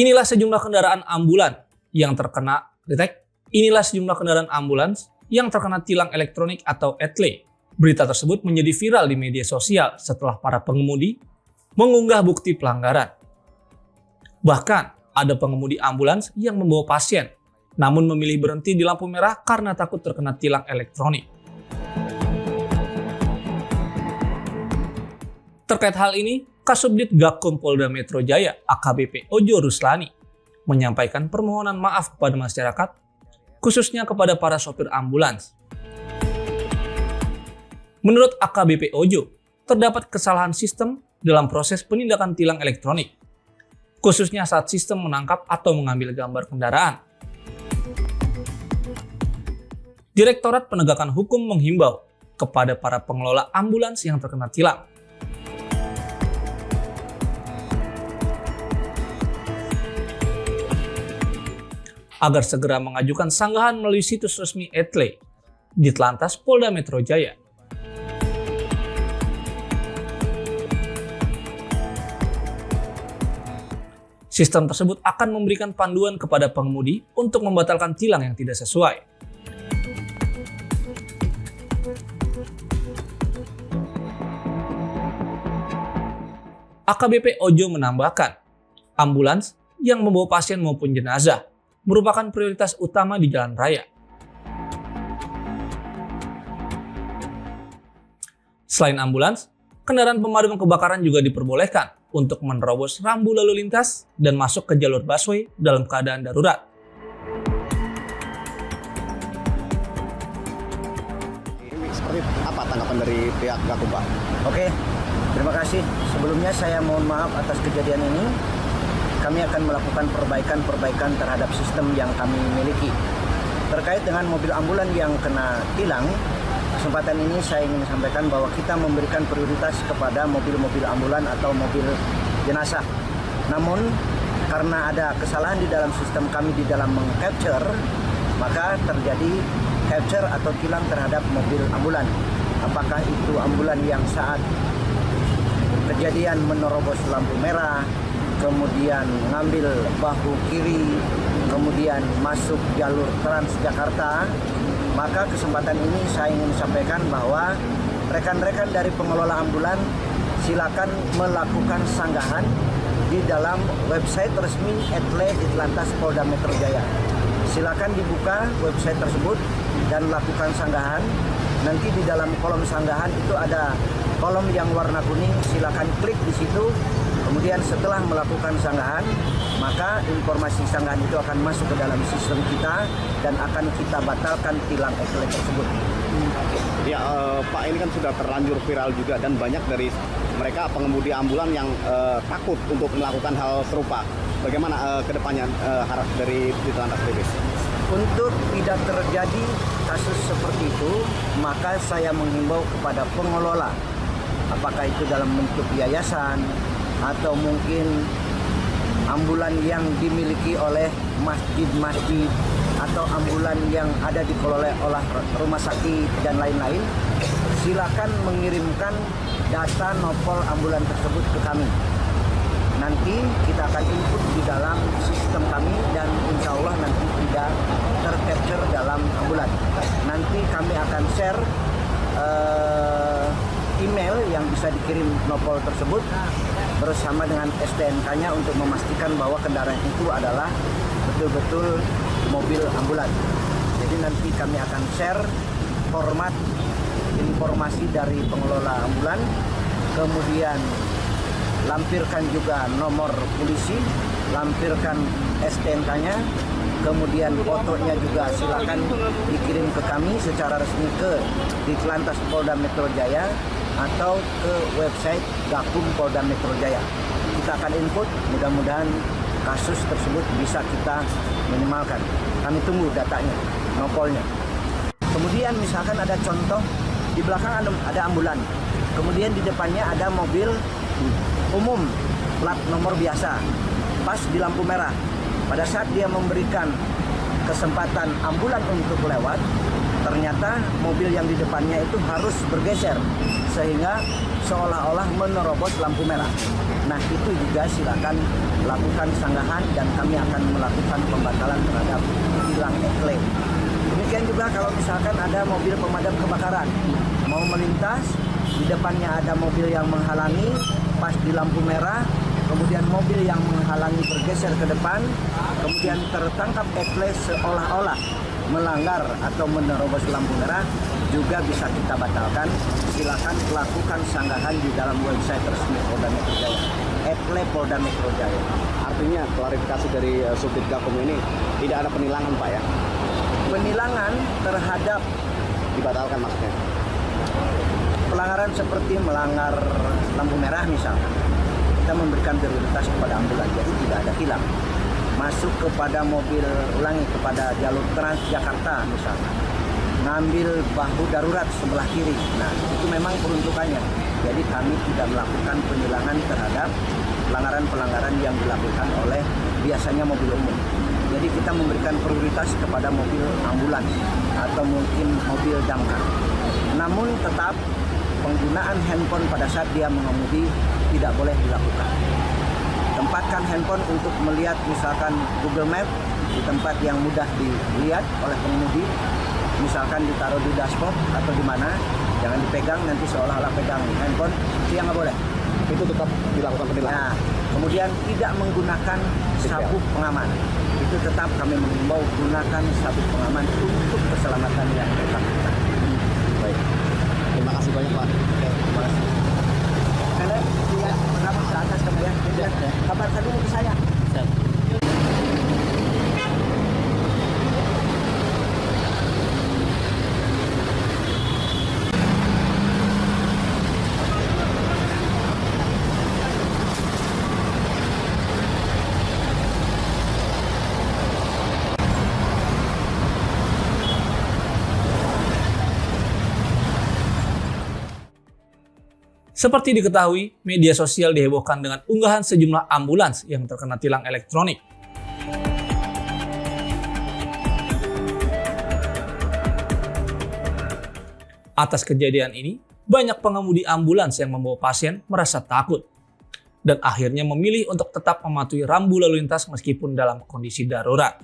Inilah sejumlah kendaraan ambulans yang terkena Inilah sejumlah kendaraan ambulans yang terkena tilang elektronik atau ETLE. Berita tersebut menjadi viral di media sosial setelah para pengemudi mengunggah bukti pelanggaran. Bahkan, ada pengemudi ambulans yang membawa pasien, namun memilih berhenti di lampu merah karena takut terkena tilang elektronik. Terkait hal ini, Kasubdit Gakum Polda Metro Jaya AKBP Ojo Ruslani menyampaikan permohonan maaf kepada masyarakat, khususnya kepada para sopir ambulans. Menurut AKBP Ojo, terdapat kesalahan sistem dalam proses penindakan tilang elektronik, khususnya saat sistem menangkap atau mengambil gambar kendaraan. Direktorat Penegakan Hukum menghimbau kepada para pengelola ambulans yang terkena tilang agar segera mengajukan sanggahan melalui situs resmi ETLE Ditlantas Polda Metro Jaya. Sistem tersebut akan memberikan panduan kepada pengemudi untuk membatalkan tilang yang tidak sesuai. AKBP Ojo menambahkan, ambulans yang membawa pasien maupun jenazah merupakan prioritas utama di jalan raya. Selain ambulans, kendaraan pemadam kebakaran juga diperbolehkan untuk menerobos rambu lalu lintas dan masuk ke jalur busway dalam keadaan darurat. Seperti apa tanggapan dari pihak Gakum, Pak? Oke, terima kasih. Sebelumnya saya mohon maaf atas kejadian ini. Kami akan melakukan perbaikan terhadap sistem yang kami miliki. Terkait dengan mobil ambulan yang kena tilang, kesempatan ini saya ingin sampaikan bahwa kita memberikan prioritas kepada mobil-mobil ambulan atau mobil jenazah. Namun, karena ada kesalahan di dalam sistem kami di dalam meng-capture, maka terjadi capture atau tilang terhadap mobil ambulan. Apakah itu ambulan yang saat kejadian menerobos lampu merah, kemudian ngambil bahu kiri, kemudian masuk jalur Transjakarta, maka kesempatan ini saya ingin sampaikan bahwa rekan-rekan dari pengelola ambulan silakan melakukan sanggahan di dalam website resmi ETLE Ditlantas Polda Metro Jaya. Silakan dibuka website tersebut dan lakukan sanggahan. Nanti di dalam kolom sanggahan itu ada kolom yang warna kuning, silakan klik di situ. Kemudian setelah melakukan sanggahan, maka informasi sanggahan itu akan masuk ke dalam sistem kita dan akan kita batalkan tilang ETLE tersebut. Ya, Pak, ini kan sudah terlanjur viral juga dan banyak dari mereka pengemudi ambulan yang takut untuk melakukan hal serupa. Bagaimana ke depannya harap dari Ditlantas PP? Untuk tidak terjadi kasus seperti itu, maka saya menghimbau kepada pengelola, apakah itu dalam bentuk yayasan, atau mungkin ambulan yang dimiliki oleh masjid-masjid atau ambulan yang ada dikelola oleh rumah sakit dan lain-lain, silakan mengirimkan data nopol ambulan tersebut ke kami. Nanti kita akan input di dalam sistem kami dan insya Allah nanti tidak tercapture dalam ambulan. Nanti kami akan share email yang bisa dikirim nopol tersebut bersama dengan STNK-nya untuk memastikan bahwa kendaraan itu adalah betul-betul mobil ambulan. Jadi nanti kami akan share format informasi dari pengelola ambulan, kemudian lampirkan juga nomor polisi, lampirkan STNK-nya, kemudian fotonya juga silakan dikirim ke kami secara resmi ke Ditlantas Polda Metro Jaya atau ke website Gakum Polda Metro Jaya. Kita akan input, mudah-mudahan kasus tersebut bisa kita minimalkan. Kami tunggu datanya, nopolnya. Kemudian misalkan ada contoh, di belakang ada ambulan, kemudian di depannya ada mobil umum, plat nomor biasa, pas di lampu merah. Pada saat dia memberikan kesempatan ambulan untuk lewat, ternyata mobil yang di depannya itu harus bergeser sehingga seolah-olah menerobos lampu merah. Nah, itu juga silakan lakukan sanggahan dan kami akan melakukan pembatalan terhadap tilang etle. Demikian juga kalau misalkan ada mobil pemadam kebakaran mau melintas, di depannya ada mobil yang menghalangi, pas di lampu merah, kemudian mobil yang menghalangi bergeser ke depan, kemudian tertangkap etle seolah-olah melanggar atau menerobos lampu merah, juga bisa kita batalkan. Silakan lakukan sanggahan di dalam website resmi Polda Metro Jaya, etle Polda Metro Jaya. Artinya klarifikasi dari Subdit Gakum ini tidak ada penilangan Pak ya? Penilangan terhadap Dibatalkan maksudnya? pelanggaran seperti melanggar lampu merah misalkan, kita memberikan prioritas kepada ambulan, jadi tidak ada tilang. Masuk kepada mobil, ulangi, kepada jalur Transjakarta misalkan, ngambil bahu darurat sebelah kiri, nah itu memang peruntukannya. Jadi kami tidak melakukan penilangan terhadap pelanggaran-pelanggaran yang dilakukan oleh biasanya mobil umum. Jadi kita memberikan prioritas kepada mobil ambulans atau mungkin mobil damkar. Namun tetap penggunaan handphone pada saat dia mengemudi tidak boleh dilakukan. Tempatkan handphone untuk melihat misalkan Google Map di tempat yang mudah dilihat oleh pengemudi, misalkan ditaruh di dashboard atau di mana, jangan dipegang nanti seolah-olah pegang handphone, itu yang nggak boleh. Itu tetap dilakukan penilangan. Nah, kemudian tidak menggunakan sabuk pengaman, itu tetap kami mengimbau gunakan sabuk pengaman untuk keselamatan yang bersangkutan. Baik. Terima kasih banyak Pak. Oke, terima kasih. Karena lihat pengaman ke atas kemudian kabarkan dulu ke saya. Seperti diketahui, media sosial dihebohkan dengan unggahan sejumlah ambulans yang terkena tilang elektronik. Atas kejadian ini, banyak pengemudi ambulans yang membawa pasien merasa takut dan akhirnya memilih untuk tetap mematuhi rambu lalu lintas meskipun dalam kondisi darurat.